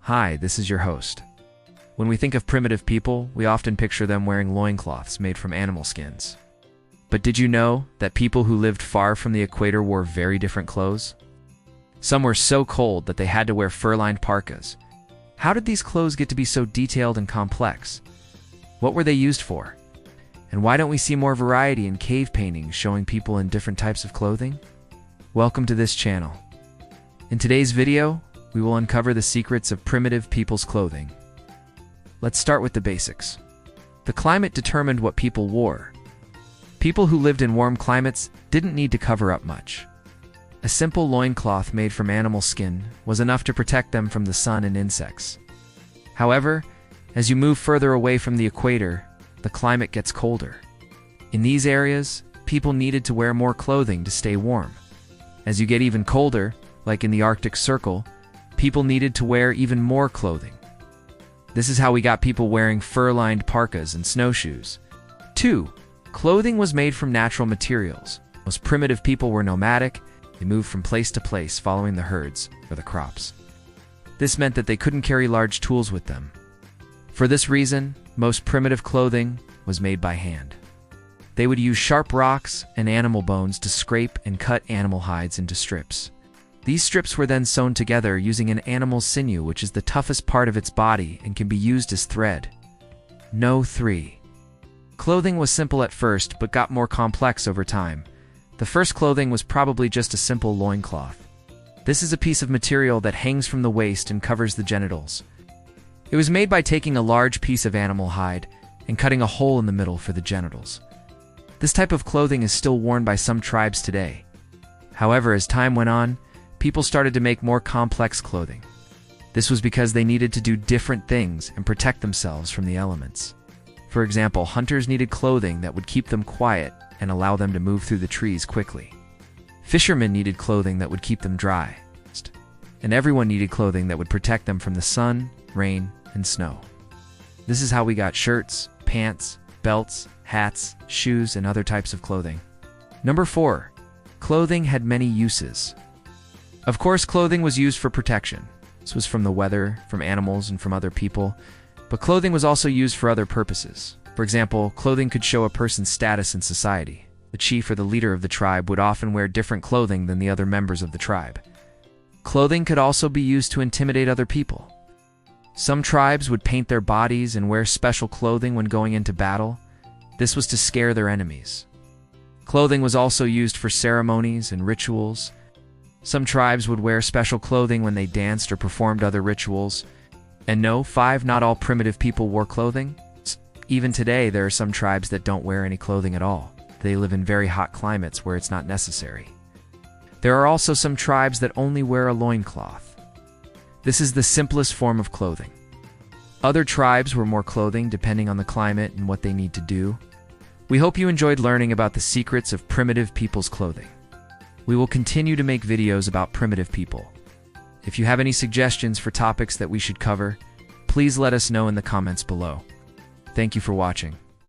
Hi, this is your host. When we think of primitive people, we often picture them wearing loincloths made from animal skins. But did you know that people who lived far from the equator wore very different clothes? Some were so cold that they had to wear fur-lined parkas. How did these clothes get to be so detailed and complex? What were they used for? And why don't we see more variety in cave paintings showing people in different types of clothing? Welcome to this channel. In today's video, we will uncover the secrets of primitive people's clothing. Let's start with the basics. The climate determined what people wore. People who lived in warm climates didn't need to cover up much. A simple loincloth made from animal skin was enough to protect them from the sun and insects. However, as you move further away from the equator, the climate gets colder. In these areas, people needed to wear more clothing to stay warm. As you get even colder, like in the Arctic Circle, people needed to wear even more clothing. This is how we got people wearing fur-lined parkas and snowshoes. 2. Clothing was made from natural materials. Most primitive people were nomadic. They moved from place to place following the herds or the crops. This meant that they couldn't carry large tools with them. For this reason, most primitive clothing was made by hand. They would use sharp rocks and animal bones to scrape and cut animal hides into strips. These strips were then sewn together using an animal's sinew, which is the toughest part of its body and can be used as thread. 3. Clothing was simple at first, but got more complex over time. The first clothing was probably just a simple loincloth. This is a piece of material that hangs from the waist and covers the genitals. It was made by taking a large piece of animal hide and cutting a hole in the middle for the genitals. This type of clothing is still worn by some tribes today. However, as time went on, people started to make more complex clothing. This was because they needed to do different things and protect themselves from the elements. For example, hunters needed clothing that would keep them quiet and allow them to move through the trees quickly. Fishermen needed clothing that would keep them dry. And everyone needed clothing that would protect them from the sun, rain, and snow. This is how we got shirts, pants, belts, hats, shoes, and other types of clothing. 4. Clothing had many uses. Of course, clothing was used for protection. This was from the weather, from animals, and from other people. But clothing was also used for other purposes. For example, clothing could show a person's status in society. The chief or the leader of the tribe would often wear different clothing than the other members of the tribe. Clothing could also be used to intimidate other people. Some tribes would paint their bodies and wear special clothing when going into battle. This was to scare their enemies. Clothing was also used for ceremonies and rituals. Some tribes would wear special clothing when they danced or performed other rituals. And 5, not all primitive people wore clothing. Even today, there are some tribes that don't wear any clothing at all. They live in very hot climates where it's not necessary. There are also some tribes that only wear a loincloth. This is the simplest form of clothing. Other tribes wear more clothing depending on the climate and what they need to do. We hope you enjoyed learning about the secrets of primitive people's clothing. We will continue to make videos about primitive people. If you have any suggestions for topics that we should cover, please let us know in the comments below. Thank you for watching.